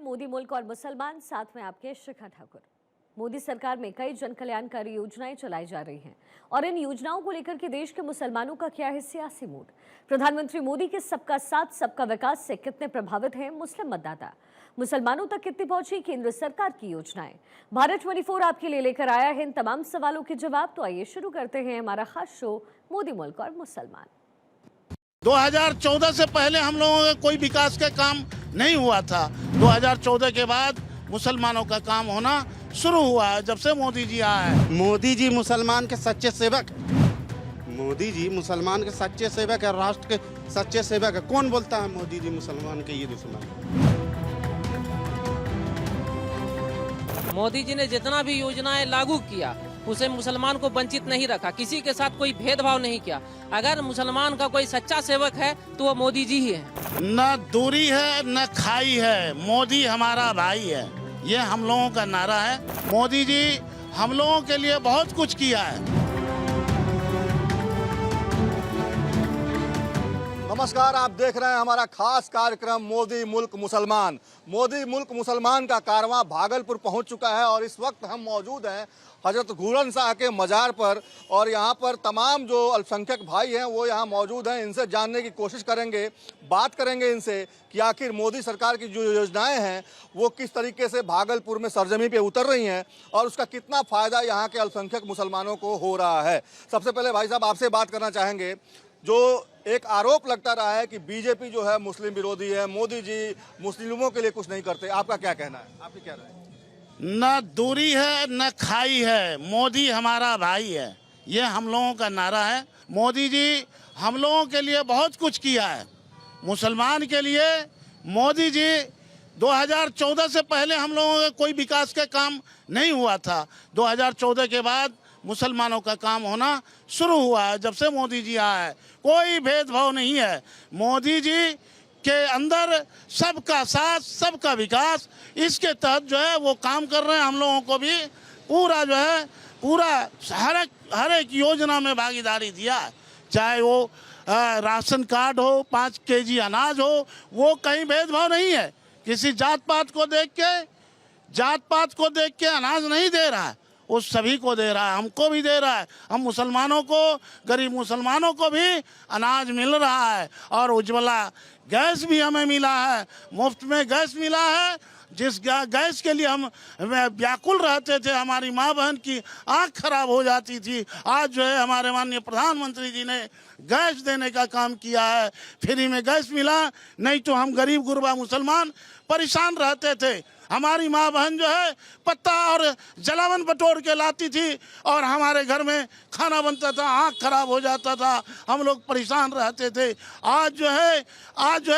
मोदी मुल्क और मुसलमान, साथ में आपके शिखा ठाकुर। मोदी सरकार में कई जन कल्याणकारी योजनाएं चलाई जा रही हैं और इन योजनाओं को लेकर के देश के मुसलमानों का क्या है सियासी मूड। प्रधानमंत्री मोदी के सबका साथ सबका विकास से कितने प्रभावित हैं मुस्लिम मतदाता, मुसलमानों तक कितनी पहुंची केंद्र सरकार की योजनाएं। भारत 24 आपके लिए लेकर आया है इन तमाम सवालों के जवाब। तो आइए शुरू करते हैं हमारा खास शो मोदी मुल्क और मुसलमान। 2014 से पहले हम लोगों का कोई विकास का काम नहीं हुआ था। 2014 के बाद मुसलमानों का काम होना शुरू हुआ है जब से मोदी जी आए हैं। मोदी जी मुसलमान के सच्चे सेवक, मोदी जी मुसलमान के सच्चे सेवक है, राष्ट्र के सच्चे सेवक है। कौन बोलता है मोदी जी मुसलमान के ये दुश्मन? मोदी जी ने जितना भी योजनाएं लागू किया उसे मुसलमान को वंचित नहीं रखा, किसी के साथ कोई भेदभाव नहीं किया। अगर मुसलमान का कोई सच्चा सेवक है तो वो मोदी जी ही है। न दूरी है न खाई है, मोदी हमारा भाई है, ये हम लोगों का नारा है। मोदी जी हम लोगों के लिए बहुत कुछ किया है। नमस्कार, आप देख रहे हैं हमारा खास कार्यक्रम मोदी मुल्क मुसलमान। मोदी मुल्क मुसलमान का कारवां भागलपुर पहुंच चुका है और इस वक्त हम मौजूद हैं हजरत घूरन शाह के मज़ार पर और यहाँ पर तमाम जो अल्पसंख्यक भाई हैं वो यहाँ मौजूद हैं। इनसे जानने की कोशिश करेंगे, बात करेंगे इनसे कि आखिर मोदी सरकार की जो योजनाएं हैं वो किस तरीके से भागलपुर में सरजमी पे उतर रही हैं और उसका कितना फ़ायदा यहाँ के अल्पसंख्यक मुसलमानों को हो रहा है। सबसे पहले भाई साहब आपसे बात करना चाहेंगे, जो एक आरोप लगता रहा है कि बीजेपी जो है मुस्लिम विरोधी है, मोदी जी मुस्लिमों के लिए कुछ नहीं करते, आपका क्या कहना है? आपकी क्या राय है? न दूरी है न खाई है, मोदी हमारा भाई है, ये हम लोगों का नारा है। मोदी जी हम लोगों के लिए बहुत कुछ किया है। मुसलमान के लिए मोदी जी 2014 से पहले हम लोगों का कोई विकास का काम नहीं हुआ था। 2014 के बाद मुसलमानों का काम होना शुरू हुआ है जब से मोदी जी आए हैं। कोई भेदभाव नहीं है। मोदी जी के अंदर सबका साथ सबका विकास, इसके तहत जो है वो काम कर रहे हैं। हम लोगों को भी पूरा जो है पूरा हर एक योजना में भागीदारी दिया, चाहे वो राशन कार्ड हो, 5 केजी अनाज हो, वो कहीं भेदभाव नहीं है। किसी जात पात को देख के अनाज नहीं दे रहा है, वो सभी को दे रहा है, हमको भी दे रहा है। हम मुसलमानों को, गरीब मुसलमानों को भी अनाज मिल रहा है और उज्ज्वला गैस भी हमें मिला है, मुफ्त में गैस मिला है। जिस गैस के लिए हम व्याकुल रहते थे, हमारी माँ बहन की आँख खराब हो जाती थी, आज जो है हमारे माननीय प्रधानमंत्री जी ने गैस देने का काम किया है। फ्री में गैस मिला, नहीं तो हम गरीब गुरबा मुसलमान परेशान रहते थे। हमारी माँ बहन जो है पत्ता और जलावन बटोर के लाती थी और हमारे घर में खाना बनता था, आँख खराब हो जाता था, हम लोग परेशान रहते थे। आज जो है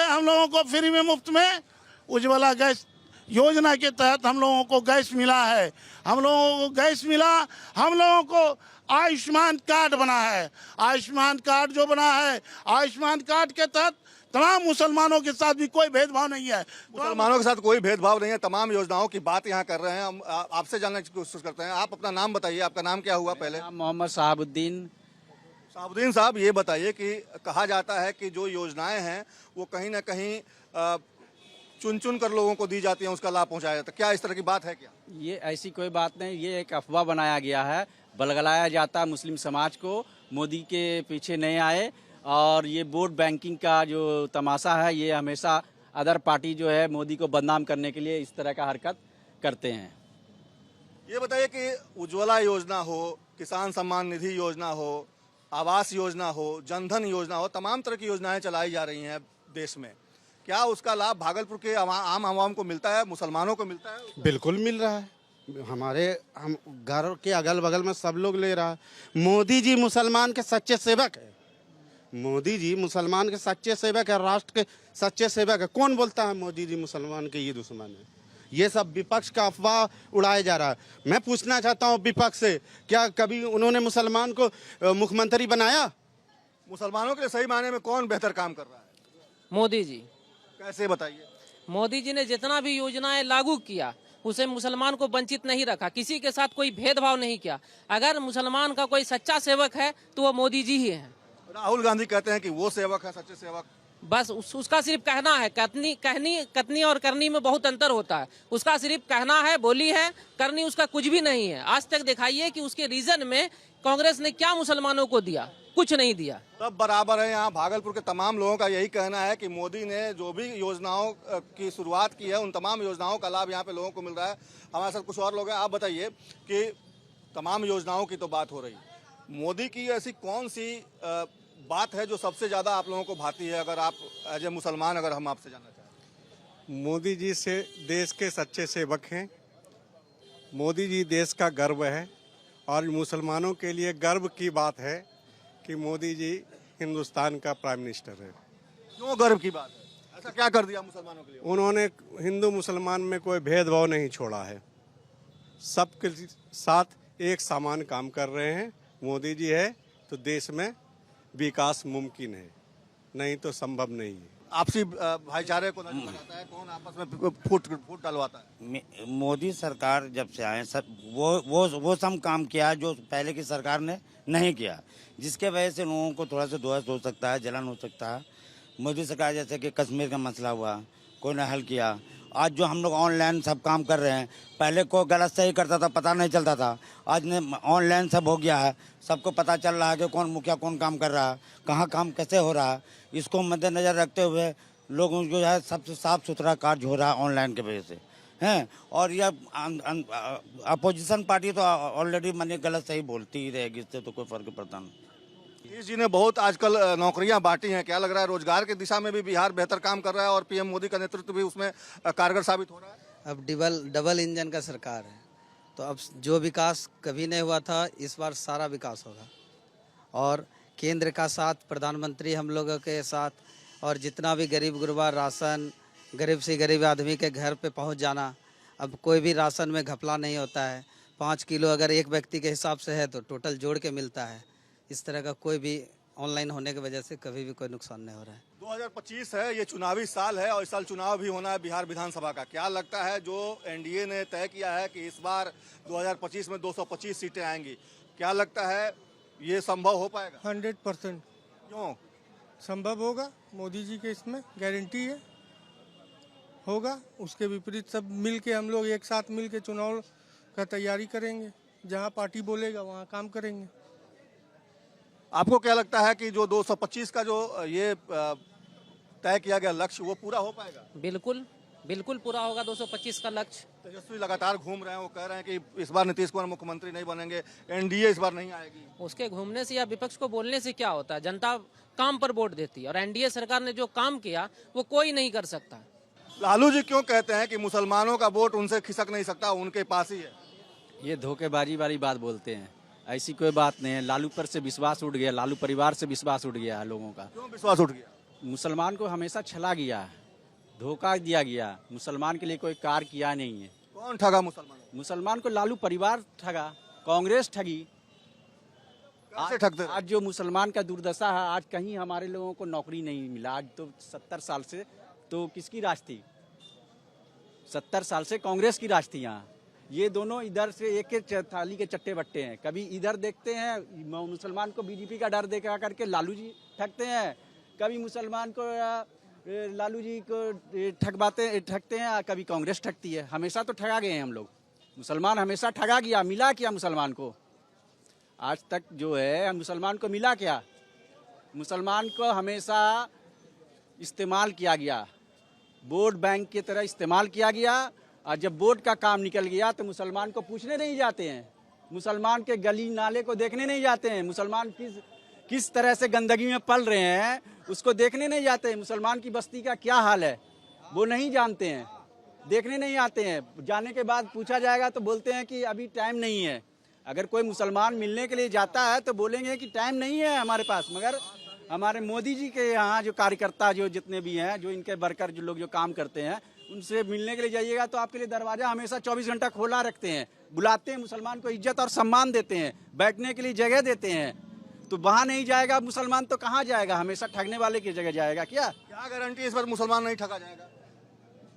हम लोगों को फ्री में मुफ्त में उज्ज्वला गैस योजना के तहत हम लोगों को गैस मिला है। हम लोगों को गैस मिला, हम लोगों को आयुष्मान कार्ड बना है। आयुष्मान कार्ड जो बना है, आयुष्मान कार्ड के तहत तमाम मुसलमानों के साथ भी कोई भेदभाव नहीं है। मुसलमानों के साथ कोई भेदभाव नहीं है। तमाम योजनाओं की बात यहाँ कर रहे हैं। हम आपसे जानने की कोशिश करते हैं। आप अपना नाम बताइए, आपका नाम क्या हुआ पहले? मोहम्मद साहबुद्दीन साहब, ये बताइए कि कहा जाता है कि जो योजनाएं हैं वो कहीं ना कहीं चुन चुन कर लोगों को दी जाती हैं, उसका लाभ पहुंचाया जाता है, क्या इस तरह की बात है क्या? ये ऐसी कोई बात नहीं, ये एक अफवाह बनाया गया है, बलगलाया जाता है मुस्लिम समाज को, मोदी के पीछे नहीं आए। और ये वोट बैंकिंग का जो तमाशा है, ये हमेशा अदर पार्टी जो है मोदी को बदनाम करने के लिए इस तरह का हरकत करते हैं। ये बताइए कि उज्ज्वला योजना हो, किसान सम्मान निधि योजना हो, आवास योजना हो, जनधन योजना हो, तमाम तरह की योजनाएं चलाई जा रही हैं देश में, क्या उसका लाभ भागलपुर के आम आवाम को मिलता है, मुसलमानों को मिलता है? बिल्कुल मिल रहा है। हम घर के अगल बगल में सब लोग ले रहा है। मोदी जी मुसलमान के सच्चे सेवक है, मोदी जी मुसलमान के सच्चे सेवक है, राष्ट्र के सच्चे सेवक है। कौन बोलता है मोदी जी मुसलमान के ये दुश्मन है? ये सब विपक्ष का अफवाह उड़ाया जा रहा है। मैं पूछना चाहता हूँ विपक्ष से, क्या कभी उन्होंने मुसलमान को मुख्यमंत्री बनाया? मुसलमानों के लिए सही मायने में कौन बेहतर काम कर रहा है? मोदी जी। कैसे बताइए? मोदी जी ने जितना भी योजनाएं लागू किया उसे मुसलमान को वंचित नहीं रखा, किसी के साथ कोई भेदभाव नहीं किया। अगर मुसलमान का कोई सच्चा सेवक है तो वो मोदी जी ही है। राहुल गांधी कहते हैं कि वो सेवक है, सच्चे सेवक। बस उसका सिर्फ कहना है। कथनी और करनी में बहुत अंतर होता है। उसका सिर्फ कहना है, बोली है, करनी उसका कुछ भी नहीं है। आज तक दिखाइए कि उसके रीजन में कांग्रेस ने क्या मुसलमानों को दिया, कुछ नहीं दिया। सब बराबर है। यहाँ भागलपुर के तमाम लोगों का यही कहना है कि मोदी ने जो भी योजनाओं की शुरुआत की है उन तमाम योजनाओं का लाभ यहाँ पे लोगों को मिल रहा है। हमारे साथ कुछ और लोग हैं। आप बताइए कि तमाम योजनाओं की तो बात हो रही, मोदी की ऐसी कौन सी बात है जो सबसे ज़्यादा आप लोगों को भाती है? अगर आप एज ए मुसलमान अगर हम आपसे जानना चाहें। मोदी जी से देश के सच्चे सेवक हैं। मोदी जी देश का गर्व है और मुसलमानों के लिए गर्व की बात है कि मोदी जी हिंदुस्तान का प्राइम मिनिस्टर है। क्यों गर्व की बात है? ऐसा क्या कर दिया मुसलमानों के लिए? उन्होंने हिंदू मुसलमान में कोई भेदभाव नहीं छोड़ा है। सबके साथ एक समान काम कर रहे हैं। मोदी जी है तो देश में विकास मुमकिन है, नहीं तो संभव नहीं है। आपसी भाईचारे को नजर आता है, कौन आपस में फूट डलवाता है? मोदी सरकार जब से आए सब वो सब काम किया जो पहले की सरकार ने नहीं किया, जिसके वजह से लोगों को थोड़ा सा ध्वस्त हो सकता है, जलन हो सकता है। मोदी सरकार जैसे कि कश्मीर का मसला हुआ, कोई ने हल किया। आज जो हम लोग ऑनलाइन सब काम कर रहे हैं, पहले को गलत सही करता था, पता नहीं चलता था। आज ने ऑनलाइन सब हो गया है, सबको पता चल रहा है कि कौन मुखिया कौन काम कर रहा है, कहाँ काम कैसे हो रहा है। इसको मद्देनजर रखते हुए लोगों जो है सबसे साफ सुथरा कार्य हो रहा है ऑनलाइन के वजह से हैं। और यह अपोजिशन पार्टी तो ऑलरेडी मैंने गलत सही बोलती ही रहेगी, इससे तो कोई फर्क पड़ता नहीं। नीतीश जी ने बहुत आजकल नौकरियां बांटी हैं। क्या लग रहा है रोजगार की दिशा में भी बिहार बेहतर काम कर रहा है और पीएम मोदी का नेतृत्व भी उसमें कारगर साबित हो रहा है? अब डबल इंजन का सरकार है, तो अब जो विकास कभी नहीं हुआ था इस बार सारा विकास होगा। और केंद्र का साथ, प्रधानमंत्री हम लोगों के साथ, और जितना भी गरीब गुरबा राशन, गरीब से गरीब आदमी के घर पे पहुंच जाना। अब कोई भी राशन में घपला नहीं होता है। 5 किलो अगर एक व्यक्ति के हिसाब से है तो टोटल जोड़ के मिलता है। इस तरह का कोई भी ऑनलाइन होने की वजह से कभी भी कोई नुकसान नहीं हो रहा है। 2025 है, ये चुनावी साल है और इस साल चुनाव भी होना है बिहार विधानसभा का। क्या लगता है जो एनडीए ने तय किया है कि इस बार 2025 में 225 सीटें आएंगी, क्या लगता है ये संभव हो पाएगा? 100% क्यों संभव होगा? मोदी जी के इसमें गारंटी है, होगा। उसके विपरीत सब मिल के, हम लोग एक साथ मिल के चुनाव का तैयारी करेंगे। जहाँ पार्टी बोलेगा वहाँ काम करेंगे। आपको क्या लगता है कि जो 225 का जो ये तय किया गया लक्ष्य वो पूरा हो पाएगा? बिल्कुल पूरा होगा 225 का लक्ष्य। तेजस्वी लगातार घूम रहे हैं, वो कह रहे हैं कि इस बार नीतीश कुमार मुख्यमंत्री नहीं बनेंगे, एनडीए इस बार नहीं आएगी। उसके घूमने से या विपक्ष को बोलने से क्या होता है? जनता काम पर वोट देती है और एनडीए सरकार ने जो काम किया वो कोई नहीं कर सकता। लालू जी क्यों कहते हैं कि मुसलमानों का वोट उनसे खिसक नहीं सकता, उनके पास ही है? ये धोखेबाजी वाली बात बोलते हैं, ऐसी कोई बात नहीं है। लालू पर से विश्वास उठ गया, लालू परिवार से विश्वास उठ गया है लोगों का। क्यों विश्वास उठ गया? मुसलमान को हमेशा छला गया है, धोखा दिया गया। मुसलमान के लिए कोई कार्य किया नहीं है। कौन ठगा मुसलमान? मुसलमान को लालू परिवार ठगा, कांग्रेस ठगी। कैसे ठगते? आज जो मुसलमान का दुर्दशा है, आज कहीं हमारे लोगों को नौकरी नहीं मिला। आज तो 70 साल से तो किसकी राज थी? 70 साल से कांग्रेस की राज थी यहाँ। ये दोनों इधर से एक एक थाली के चट्टे बट्टे हैं। कभी इधर देखते हैं मुसलमान को बीजेपी का डर देखा करके लालू जी ठगते हैं, कभी मुसलमान को लालू जी को ठगते हैं, कभी कांग्रेस ठगती है। हमेशा तो ठगा गए हैं हम लोग। मुसलमान हमेशा ठगा गया, मिला क्या मुसलमान को? आज तक जो है मुसलमान को मिला क्या? मुसलमान को हमेशा इस्तेमाल किया गया, वोट बैंक की तरह इस्तेमाल किया गया। और जब वोट का काम निकल गया तो मुसलमान को पूछने नहीं जाते हैं, मुसलमान के गली नाले को देखने नहीं जाते हैं, मुसलमान किस तरह से गंदगी में पल रहे हैं उसको देखने नहीं जाते हैं। मुसलमान की बस्ती का क्या हाल है वो नहीं जानते हैं, देखने नहीं आते हैं। जाने के बाद पूछा जाएगा तो बोलते हैं कि अभी टाइम नहीं है। अगर कोई मुसलमान मिलने के लिए जाता है तो बोलेंगे कि टाइम नहीं है हमारे पास। मगर हमारे मोदी जी के यहाँ जो कार्यकर्ता जो जितने भी हैं, जो इनके वर्कर जो लोग जो काम करते हैं, उनसे मिलने के लिए जाइएगा तो आपके लिए दरवाजा हमेशा 24 घंटा खोला रखते हैं, बुलाते हैं, मुसलमान को इज्जत और सम्मान देते हैं, बैठने के लिए जगह देते हैं। तो वहाँ नहीं जाएगा मुसलमान तो कहाँ जाएगा? हमेशा ठगने वाले की जगह जाएगा। क्या गारंटी इस बार मुसलमान नहीं ठगा जाएगा?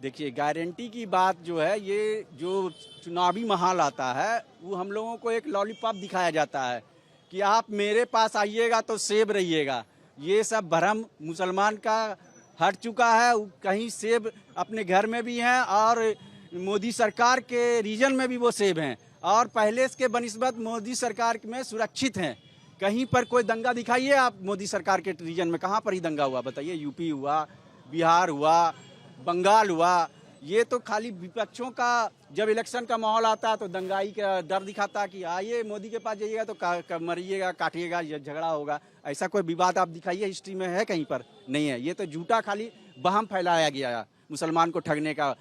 देखिए, गारंटी की बात जो है, ये जो चुनावी माहौल आता है वो हम लोगों को एक लॉलीपॉप दिखाया जाता है कि आप मेरे पास आइएगा तो सेब रहिएगा। ये सब भ्रम मुसलमान का हट चुका है। कहीं सेब अपने घर में भी हैं और मोदी सरकार के रीजन में भी वो सेब हैं, और पहले के बनिस्बत मोदी सरकार में सुरक्षित हैं। कहीं पर कोई दंगा दिखाइए आप मोदी सरकार के रीजन में, कहाँ पर ही दंगा हुआ बताइए? यूपी हुआ, बिहार हुआ, बंगाल हुआ। ये तो खाली विपक्षों का जब इलेक्शन का माहौल आता है तो दंगाई का डर दिखाता है कि आइए मोदी के पास जाइएगा तो मरिएगा, काटिएगा, झगड़ा होगा। ऐसा कोई विवाद आप दिखाइए हिस्ट्री में है कहीं पर? नहीं है। ये तो झूठा खाली बहम फैलाया गया है मुसलमान को ठगने का।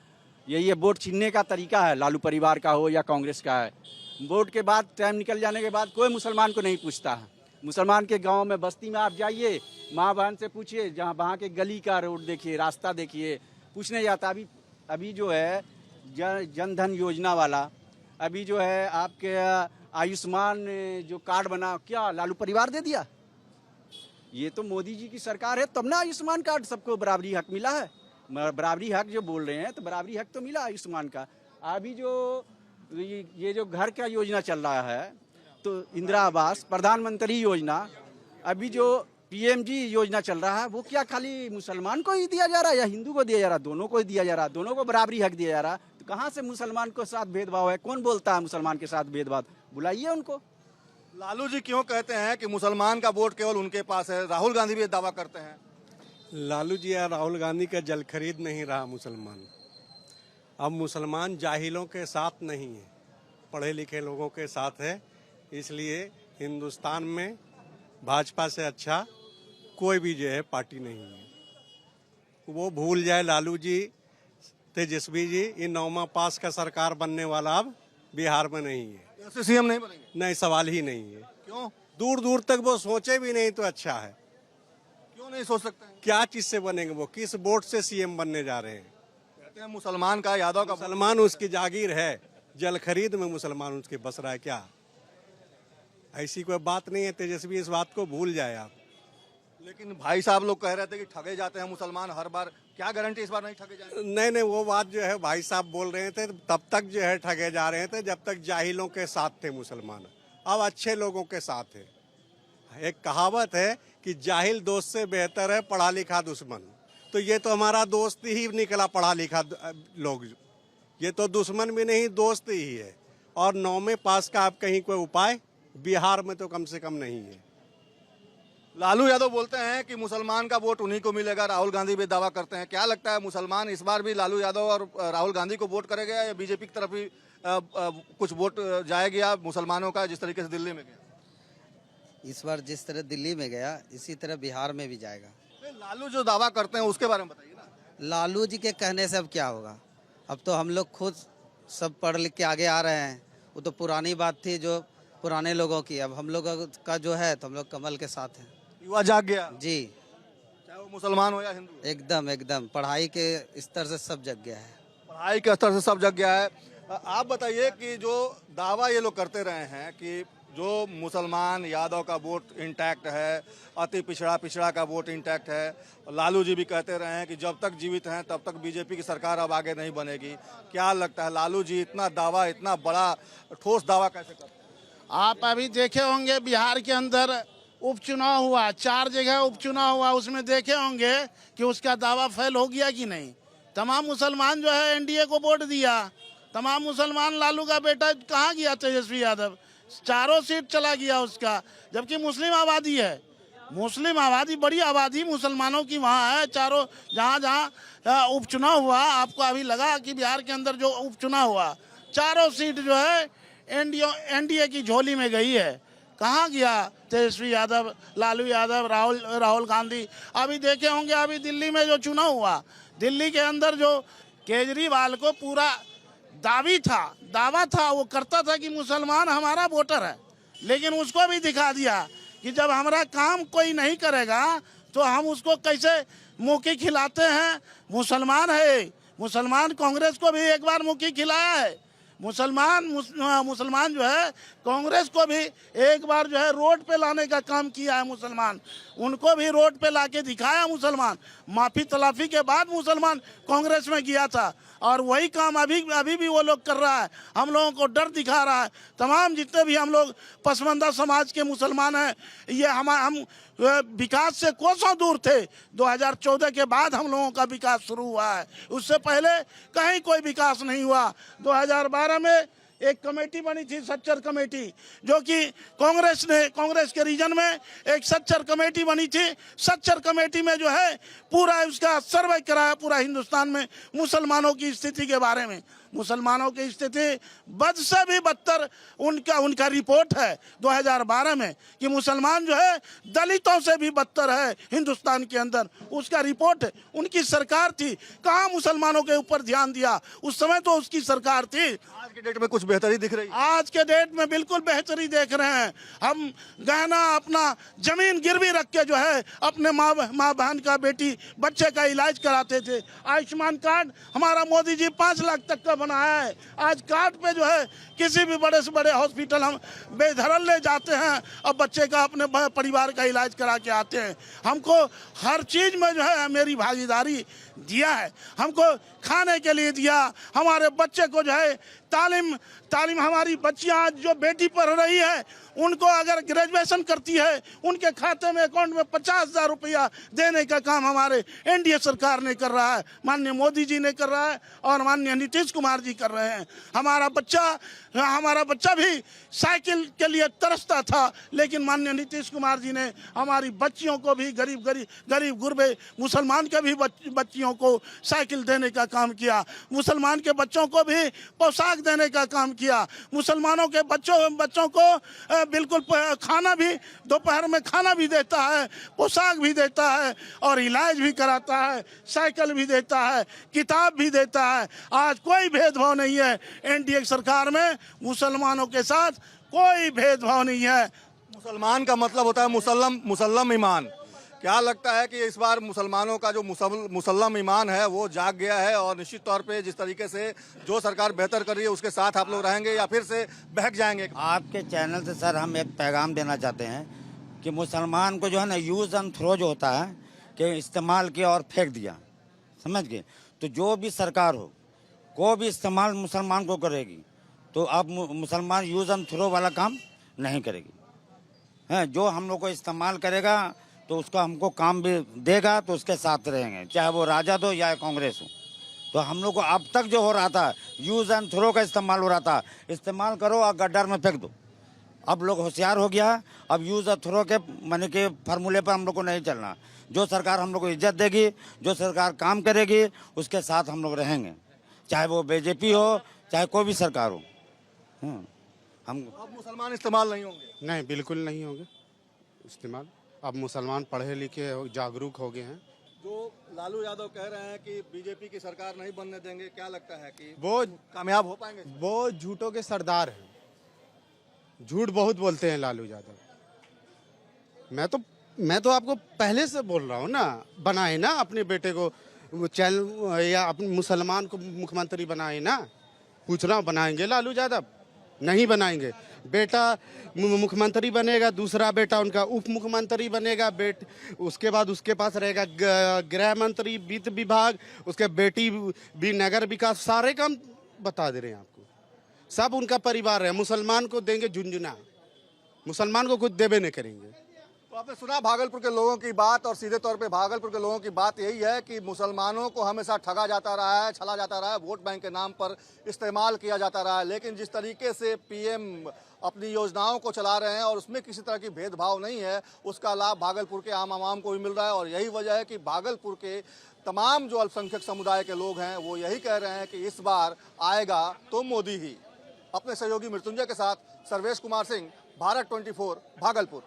यही है वोट छीनने का तरीका है, लालू परिवार का हो या कांग्रेस का है। वोट के बाद टाइम निकल जाने के बाद कोई मुसलमान को नहीं पूछता है। मुसलमान के गांव में बस्ती में आप जाइए, माँ बहन से पूछिए, जहाँ वहाँ के गली का रोड देखिए, रास्ता देखिए, पूछने जाता। अभी जो है जन धन योजना वाला, अभी जो है आपके आयुष्मान जो कार्ड बना, क्या लालू परिवार दे दिया? ये तो मोदी जी की सरकार है तब ना आयुष्मान कार्ड सबको बराबरी हक मिला है। बराबरी हक जो बोल रहे हैं तो बराबरी हक तो मिला आयुष्मान का। अभी जो ये जो घर का योजना चल रहा है तो इंदिरा आवास, प्रधानमंत्री योजना, अभी जो पीएमजी योजना चल रहा है, वो क्या खाली मुसलमान को ही दिया जा रहा है या हिंदू को दिया जा रहा है? दोनों को ही दिया जा रहा है, दोनों को बराबरी हक दिया जा रहा है। तो कहाँ से मुसलमान के साथ भेदभाव है? कौन बोलता है मुसलमान के साथ भेदभाव? बुलाइए उनको। लालू जी क्यों कहते हैं कि मुसलमान का वोट केवल उनके पास है? राहुल गांधी भी ये दावा करते हैं। लालू जी या राहुल गांधी का जल खरीद नहीं रहा मुसलमान। अब मुसलमान जाहिलों के साथ नहीं है, पढ़े लिखे लोगों के साथ है। इसलिए हिंदुस्तान में भाजपा से अच्छा कोई भी जो है पार्टी नहीं है। वो भूल जाए लालू जी, तेजस्वी जी, ये 9वां पास का सरकार बनने वाला अब बिहार में नहीं है। ऐसे सीएम नहीं बनेंगे? नहीं, सवाल ही नहीं है। क्यों? दूर दूर तक वो सोचे भी नहीं तो अच्छा है। क्यों नहीं सोच सकते हैं? क्या चीज से बनेंगे? वो किस वोट से सीएम बनने जा रहे हैं? कहते हैं मुसलमान का, यादव का। मुसलमान उसकी जागीर है, जल खरीद में मुसलमान उसके बस रहा है क्या? ऐसी कोई बात नहीं है। तेजस्वी इस बात को भूल जाए आप। लेकिन भाई साहब लोग कह रहे थे कि ठगे जाते हैं मुसलमान हर बार, क्या गारंटी इस बार नहीं ठगे जाएंगे? नहीं, वो बात जो है भाई साहब बोल रहे थे तब तक जो है ठगे जा रहे थे जब तक जाहिलों के साथ थे मुसलमान। अब अच्छे लोगों के साथ है। एक कहावत है कि जाहिल दोस्त से बेहतर है पढ़ा लिखा दुश्मन। तो ये तो हमारा दोस्त ही निकला, पढ़ा लिखा लोग। ये तो दुश्मन भी नहीं, दोस्त ही है। और 9वें पास का आप कहीं कोई उपाय बिहार में तो कम से कम नहीं है। लालू यादव बोलते हैं कि मुसलमान का वोट उन्हीं को मिलेगा। राहुल गांधी भी दावा करते हैं। क्या लगता है मुसलमान इस बार भी लालू यादव और राहुल गांधी को वोट करेगा या बीजेपी की तरफ ही कुछ वोट जाएगा मुसलमानों का, जिस तरीके से दिल्ली में गया? इस बार जिस तरह दिल्ली में गया इसी तरह बिहार में भी जाएगा। लालू जो दावा करते हैं उसके बारे में बताइए ना। लालू जी के कहने से अब क्या होगा? अब तो हम लोग खुद सब पढ़ लिख के आगे आ रहे हैं। वो तो पुरानी बात थी जो पुराने लोगों की। अब हम लोग का जो है तो हम लोग कमल के साथ हैं। युवा जाग गया जी, चाहे वो मुसलमान हो या हिंदू। एकदम पढ़ाई के स्तर से सब जग गया है। पढ़ाई के स्तर से सब जग गया है। आप बताइए कि जो दावा ये लोग करते रहे हैं कि जो मुसलमान यादव का वोट इंटैक्ट है, अति पिछड़ा का वोट इंटैक्ट है, लालू जी भी कहते रहे हैं कि जब तक जीवित हैं तब तक बीजेपी की सरकार अब आगे नहीं बनेगी। क्या लगता है लालू जी इतना दावा, इतना बड़ा ठोस दावा कैसे करते हैं? आप अभी देखे होंगे बिहार के अंदर उपचुनाव हुआ, 4 जगह उपचुनाव हुआ, उसमें देखे होंगे कि उसका दावा फेल हो गया कि नहीं। तमाम मुसलमान जो है एनडीए को वोट दिया। तमाम मुसलमान लालू का बेटा कहाँ गया तेजस्वी यादव, 4 सीट चला गया उसका। जबकि मुस्लिम आबादी है, मुस्लिम आबादी, बड़ी आबादी मुसलमानों की वहाँ है। चारों जहाँ उपचुनाव हुआ, आपको अभी लगा कि बिहार के अंदर जो उपचुनाव हुआ 4 सीट जो है एनडीए की झोली में गई है। कहाँ गया तेजस्वी यादव, लालू यादव, राहुल गांधी? अभी देखे होंगे अभी दिल्ली में जो चुनाव हुआ, दिल्ली के अंदर जो केजरीवाल को पूरा दावा था, वो करता था कि मुसलमान हमारा वोटर है, लेकिन उसको भी दिखा दिया कि जब हमारा काम कोई नहीं करेगा तो हम उसको कैसे मुक्की खिलाते हैं। मुसलमान कांग्रेस को भी एक बार मुक्की खिलाया है। मुसलमान जो है कांग्रेस को भी एक बार जो है रोड पे लाने का काम किया है। मुसलमान उनको भी रोड पे लाके दिखाया। मुसलमान माफी तलाफी के बाद मुसलमान कांग्रेस में गया था। और वही काम अभी भी वो लोग कर रहा है। हम लोगों को डर दिखा रहा है। तमाम जितने भी हम लोग पसमानदा समाज के मुसलमान हैं, ये हम विकास से कोसों दूर थे। 2014 के बाद हम लोगों का विकास शुरू हुआ है, उससे पहले कहीं कोई विकास नहीं हुआ। 2012 में एक कमेटी बनी थी, सच्चर कमेटी, जो कि कांग्रेस के रीजन में एक सच्चर कमेटी बनी थी। सच्चर कमेटी में जो है पूरा उसका सर्वे कराया पूरा हिंदुस्तान में मुसलमानों की स्थिति के बारे में। मुसलमानों की स्थिति बद से भी बदतर उनका रिपोर्ट है 2012 में कि मुसलमान जो है दलितों से भी बदतर है हिंदुस्तान के अंदर। उसका रिपोर्ट है। उनकी सरकार थी, कहाँ मुसलमानों के ऊपर ध्यान दिया? उस समय तो उसकी सरकार थी। आज के डेट में कुछ बेहतरी दिख रही है? आज के डेट में बिल्कुल बेहतरी देख रहे हैं। हम गहना अपना जमीन गिरवी रख के जो है अपने माँ बहन का, बेटी बच्चे का इलाज कराते थे। आयुष्मान कार्ड हमारा मोदी जी 5 लाख तक का बनाया है। आज कार्ड पे जो है किसी भी बड़े से बड़े हॉस्पिटल हम बेधड़क ले जाते हैं और बच्चे का, अपने परिवार का इलाज करा के आते हैं। हमको हर चीज में जो है मेरी भागीदारी दिया है। हमको खाने के लिए दिया, हमारे बच्चे को जो है तालीम हमारी बच्चियां आज जो बेटी पढ़ रही है उनको अगर ग्रेजुएशन करती है उनके खाते में अकाउंट में 50,000 रुपया देने का काम हमारे एनडीए सरकार ने कर रहा है, माननीय मोदी जी ने कर रहा है और माननीय नीतीश कुमार जी कर रहे हैं। हमारा बच्चा भी साइकिल के लिए तरसता था, लेकिन माननीय नीतीश कुमार जी ने हमारी बच्चियों को भी, गरीब गुरबे मुसलमान के भी बच्चियों को साइकिल देने का काम किया। मुसलमान के बच्चों को भी पोशाक देने का काम किया। मुसलमानों के बच्चों को बिल्कुल खाना भी, दोपहर में खाना भी देता है, पोशाक भी देता है और इलाज भी कराता है, साइकिल भी देता है, किताब भी देता है। आज कोई भेदभाव नहीं है। एनडीए सरकार में मुसलमानों के साथ कोई भेदभाव नहीं है। मुसलमान का मतलब होता है मुसल्लम ईमान। क्या लगता है कि इस बार मुसलमानों का जो मुसल्लम ईमान है वो जाग गया है और निश्चित तौर पे जिस तरीके से जो सरकार बेहतर कर रही है उसके साथ आप लोग रहेंगे या फिर से बहक जाएंगे? आपके चैनल से सर हम एक पैगाम देना चाहते हैं कि मुसलमान को जो है ना यूज़ एंड थ्रो जो होता है कि इस्तेमाल किया और फेंक दिया, समझ गए? तो जो भी सरकार हो, कोई भी इस्तेमाल मुसलमान को करेगी तो अब मुसलमान यूज़ एंड थ्रो वाला काम नहीं करेगी। हैं, जो हम लोग को इस्तेमाल करेगा तो उसका हमको काम भी देगा तो उसके साथ रहेंगे, चाहे वो राजद हो या कांग्रेस हो। तो हम लोग को अब तक जो हो रहा था यूज़ एंड थ्रो का इस्तेमाल हो रहा था, इस्तेमाल करो और गड्ढर में फेंक दो। अब लोग होशियार हो गया, अब यूज़ एंड थ्रो के माने के फार्मूले पर हम लोग को नहीं चलना। जो सरकार हम लोग को इज्जत देगी, जो सरकार काम करेगी उसके साथ हम लोग रहेंगे, चाहे वो बीजेपी हो चाहे कोई भी सरकार हो। हम अब मुसलमान इस्तेमाल नहीं होंगे? नहीं, बिल्कुल नहीं होंगे इस्तेमाल। अब मुसलमान पढ़े लिखे जागरूक हो गए हैं। जो लालू यादव कह रहे हैं कि बीजेपी की सरकार नहीं बनने देंगे, क्या लगता है कि वो कामयाब हो पाएंगे? वो झूठों के सरदार हैं, झूठ बहुत बोलते हैं लालू यादव। मैं तो आपको पहले से बोल रहा हूँ ना, बनाए ना अपने बेटे को चैनल या अपने मुसलमान को मुख्यमंत्री बनाए ना। पूछ रहा हूँ, बनाएंगे लालू यादव? नहीं बनाएंगे। बेटा मुख्यमंत्री बनेगा, दूसरा बेटा उनका उप मुख्यमंत्री बनेगा, उसके बाद उसके पास रहेगा गृह मंत्री, वित्त विभाग, उसके बेटी भी नगर विकास, सारे काम बता दे रहे हैं आपको। सब उनका परिवार है। मुसलमान को देंगे झुंझुना, मुसलमान को कुछ देवे नहीं करेंगे। तो आपने सुना भागलपुर के लोगों की बात, और सीधे तौर पे भागलपुर के लोगों की बात यही है कि मुसलमानों को हमेशा ठगा जाता रहा है, छला जाता रहा है, वोट बैंक के नाम पर इस्तेमाल किया जाता रहा है। लेकिन जिस तरीके से पीएम अपनी योजनाओं को चला रहे हैं और उसमें किसी तरह की भेदभाव नहीं है, उसका लाभ भागलपुर के आम आवाम को भी मिल रहा है। और यही वजह है कि भागलपुर के तमाम जो अल्पसंख्यक समुदाय के लोग हैं वो यही कह रहे हैं कि इस बार आएगा तो मोदी ही। अपने सहयोगी मृत्युंजय के साथ सर्वेश कुमार सिंह, भारत 24, भागलपुर।